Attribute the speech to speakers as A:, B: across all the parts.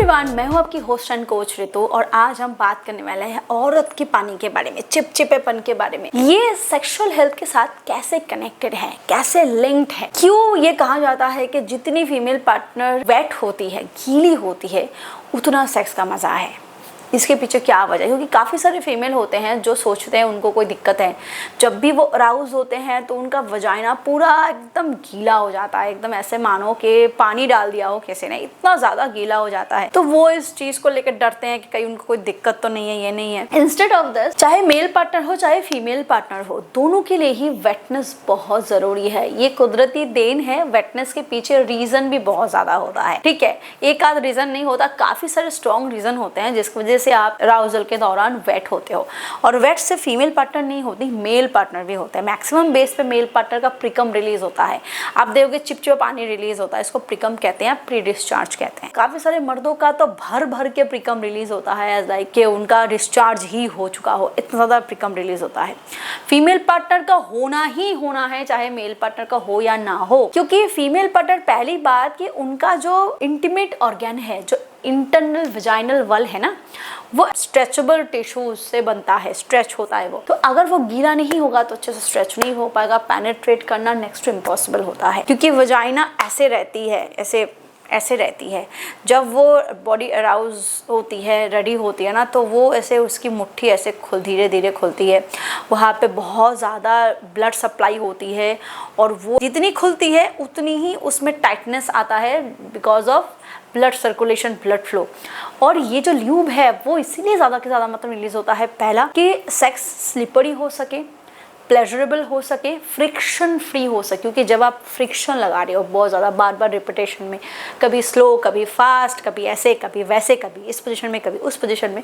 A: Everyone, मैं हूं आपकी होस्ट एंड कोच रितु और आज हम बात करने वाले हैं औरत के पानी के बारे में, चिपचिपेपन के बारे में। ये सेक्सुअल हेल्थ के साथ कैसे कनेक्टेड है, कैसे लिंक्ड है। क्यों ये कहा जाता है कि जितनी फीमेल पार्टनर वेट होती है, गीली होती है, उतना सेक्स का मजा है। इसके पीछे क्या वजह है? क्योंकि काफ़ी सारे फीमेल होते हैं जो सोचते हैं उनको कोई दिक्कत है, जब भी वो अराउज होते हैं तो उनका वजाइना पूरा एकदम गीला हो जाता है, एकदम ऐसे मानो कि पानी डाल दिया हो किसी ने, इतना ज़्यादा गीला हो जाता है। तो वो इस चीज़ को लेकर डरते हैं कि कहीं उनको कोई दिक्कत तो नहीं है, ये नहीं है। इंस्टेड ऑफ दिस, चाहे मेल पार्टनर हो चाहे फीमेल पार्टनर हो, दोनों के लिए ही वेटनेस बहुत ज़रूरी है। ये कुदरती देन है। वेटनेस के पीछे रीज़न भी बहुत ज़्यादा होता है, ठीक है। एक आध रीज़न नहीं होता, काफ़ी सारे स्ट्रॉन्ग रीज़न होते हैं जिसकी वजह से आप अराउजल के दौरान वेट होते हो। और वेट से फीमेल पार्टनर नहीं होती, मेल पार्टनर भी होता है। मैक्सिमम बेस पे मेल पार्टनर का प्रिकम रिलीज होता है। आप देखोगे चिपचिपा पानी रिलीज होता है, इसको प्रिकम कहते हैं, प्री डिस्चार्ज कहते हैं। काफी सारे मर्दों का तो भर भर के प्रिकम रिलीज होता है, एज लाइक कि उनका डिस्चार्ज ही हो चुका हो, इतना ज्यादा प्रिकम रिलीज होता है। फीमेल पार्टनर का होना ही होना है, चाहे मेल पार्टनर का हो या ना हो, क्योंकि फीमेल पार्टनर, पहली बात कि उनका जो इंटीमेट ऑर्गन है, जो इंटरनल वेजाइनल वॉल है ना, वो स्ट्रेचेबल टिश्यूज से बनता है, स्ट्रेच होता है वो। तो अगर वो गीला नहीं होगा तो अच्छे से स्ट्रेच नहीं हो पाएगा, पेनिट्रेट करना नेक्स्ट टू इम्पॉसिबल होता है, क्योंकि वेजाइना ऐसे रहती है, ऐसे रहती है। जब वो बॉडी अराउज होती है, रेडी होती है ना, तो वो ऐसे उसकी मुट्ठी ऐसे धीरे धीरे खुलती है। वहाँ पे बहुत ज़्यादा ब्लड सप्लाई होती है और वो जितनी खुलती है उतनी ही उसमें टाइटनेस आता है, because of blood circulation, blood flow. और ये जो ल्यूब है वो इसीलिए ज़्यादा से ज़्यादा मतलब रिलीज होता है, पहला कि सेक्स स्लिपरी हो सके, प्लेजरेबल हो सके, फ्रिक्शन फ्री हो सके। क्योंकि जब आप फ्रिक्शन लगा रहे हो बहुत ज़्यादा, बार बार रिपीटेशन में, कभी स्लो कभी फास्ट, कभी ऐसे कभी वैसे, कभी इस पोजीशन में कभी उस पोजीशन में,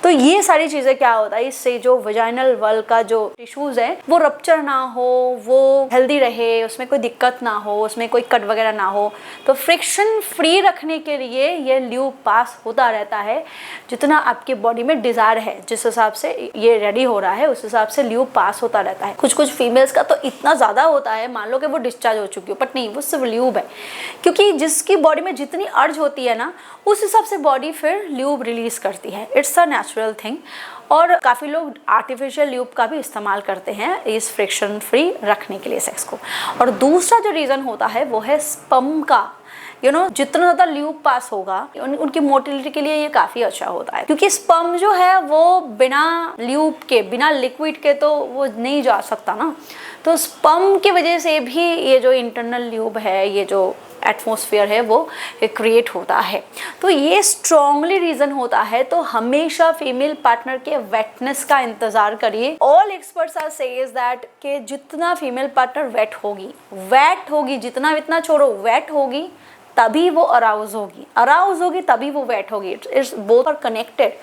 A: तो ये सारी चीज़ें क्या होता है, इससे जो वेजाइनल वॉल का जो टिश्यूज़ है वो रप्चर ना हो, वो हेल्दी रहे, उसमें कोई दिक्कत ना हो, उसमें कोई कट वगैरह ना हो। तो फ्रिक्शन फ्री रखने के लिए ये ल्यूब पास होता रहता है। जितना आपकी बॉडी में डिज़ायर है, जिस हिसाब से ये रेडी हो रहा है, उस हिसाब से ल्यूब पास होता रहता है। कुछ फीमेल्स का तो इतना ज़्यादा होता है, मान लो कि वो डिस्चार्ज हो चुकी हो, बट नहीं, वो सिर्फ ल्यूब है। क्योंकि जिसकी बॉडी में जितनी अर्ज होती है ना, उस हिसाब से बॉडी फिर ल्यूब रिलीज करती है। It's a natural thing. और काफ़ी लोग आर्टिफिशियल ल्यूब का भी इस्तेमाल करते हैं इस फ्रिक्शन फ्री रखने के लिए सेक्स को। और दूसरा जो रीज़न होता है वो है स्पर्म का। जितना ज़्यादा ल्यूब पास होगा उनकी मोटिलिटी के लिए ये काफ़ी अच्छा होता है, क्योंकि स्पर्म जो है वो बिना ल्यूब के, बिना लिक्विड के तो वो नहीं जा सकता ना। तो स्पर्म की वजह से भी ये जो इंटरनल ल्यूब है, ये जो एटमॉस्फेयर है, वो क्रिएट होता है। तो ये स्ट्रॉन्गली रीज़न होता है। तो हमेशा फीमेल पार्टनर के वेटनेस का इंतज़ार करिए। All experts are says that कि जितना फीमेल पार्टनर वेट होगी, जितना इतना छोड़ो, वेट होगी तभी वो अराउज होगी तभी वो वेट होगी। It's both are connected.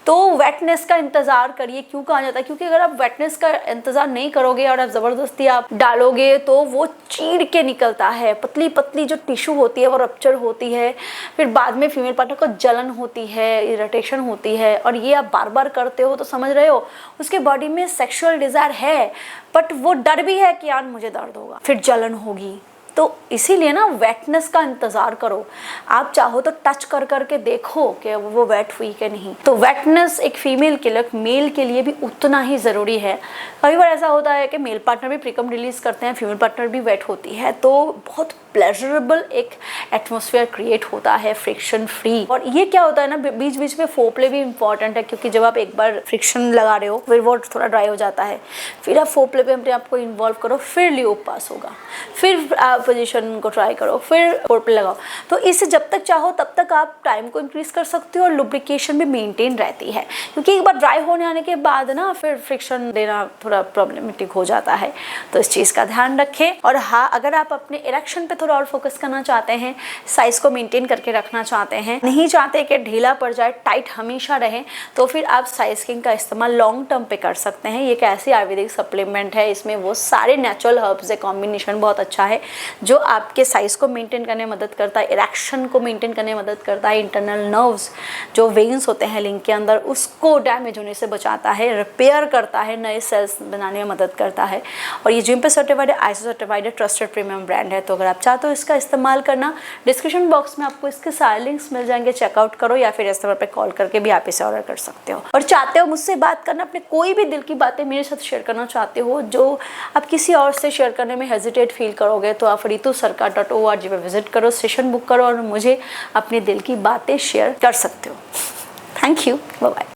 A: तो वेटनेस का इंतज़ार करिए। क्यों कहा जाता है? क्योंकि अगर आप वेटनेस का इंतज़ार नहीं करोगे और आप ज़बरदस्ती आप डालोगे तो वो चीड़ के निकलता है। पतली पतली जो टिश्यू होती है वो रप्चर होती है, फिर बाद में फीमेल पार्टनर को जलन होती है, इरिटेशन होती है। और ये आप बार बार करते हो तो समझ रहे हो उसके बॉडी में सेक्शुअल डिज़ायर है, बट वो डर भी है कि यार मुझे दर्द होगा, फिर जलन होगी। तो इसीलिए ना वेटनेस का इंतज़ार करो। आप चाहो तो टच कर करके देखो कि वो वेट हुई कि नहीं। तो वेटनेस एक फीमेल के लिए, मेल के लिए भी उतना ही ज़रूरी है। कई बार ऐसा होता है कि मेल पार्टनर भी प्रिकम रिलीज करते हैं, फीमेल पार्टनर भी वेट होती है, तो बहुत प्लेजरेबल एक एटमॉस्फेयर क्रिएट होता है, फ्रिक्शन फ्री। और ये क्या होता है ना, बीच बीच में फोरप्ले भी इंपॉर्टेंट है, क्योंकि जब आप एक बार फ्रिक्शन लगा रहे हो फिर वो थोड़ा ड्राई हो जाता है, फिर आप फोरप्ले पे अपने आप को इन्वॉल्व करो, फिर ल्यूब पास होगा, फिर आप पोजीशन को ट्राई करो, फिर फोरप्ले लगाओ। तो इससे जब तक चाहो तब तक आप टाइम को इंक्रीज कर सकते हो और लुब्रिकेशन भी मेंटेन रहती है। क्योंकि एक बार ड्राई होने आने के बाद ना फिर फ्रिक्शन देना थोड़ा प्रॉब्लमेटिक हो जाता है। तो इस चीज़ का ध्यान रखें। और हाँ, अगर आप अपने इरेक्शन पे थोड़ा और फोकस करना चाहते हैं, साइज को मेंटेन करके रखना चाहते हैं, नहीं चाहते कि ढीला पड़ जाए, टाइट हमेशा रहे, तो फिर आप साइज किंग का इस्तेमाल लॉन्ग टर्म पे कर सकते हैं। ये एक ऐसी आयुर्वेदिक सप्लीमेंट है, इसमें वो सारे नेचुरल हर्ब्स है, कॉम्बिनेशन बहुत अच्छा है। जो आपके साइज को मेंटेन करने में मदद करता है, इरेक्शन को मेंटेन करने में मदद करता है, इंटरनल नर्व्स जो वेन्स होते हैं लिंग के अंदर उसको डैमेज होने से बचाता है, रिपेयर करता है, नए सेल्स बनाने में मदद करता है। और ये जिम पे सर्टिफाइड है, आईएसओ सर्टिफाइड है, ट्रस्टेड प्रीमियम ब्रांड है। तो अगर आप चाहते हो इसका इस्तेमाल करना, डिस्क्रिप्शन बॉक्स में आपको इसके सारे लिंक्स मिल जाएंगे, चेकआउट करो या फिर इस नंबर पर कॉल करके भी आप इसे ऑर्डर कर सकते हो। और चाहते हो मुझसे बात करना, अपने कोई भी दिल की बातें मेरे साथ शेयर करना चाहते हो जो आप किसी और से शेयर करने में हेजिटेट फील करोगे, तो आप ritusarkar.org पे विजिट करो, सेशन बुक करो और मुझे अपने दिल की बातें शेयर कर सकते हो। Thank you, bye bye.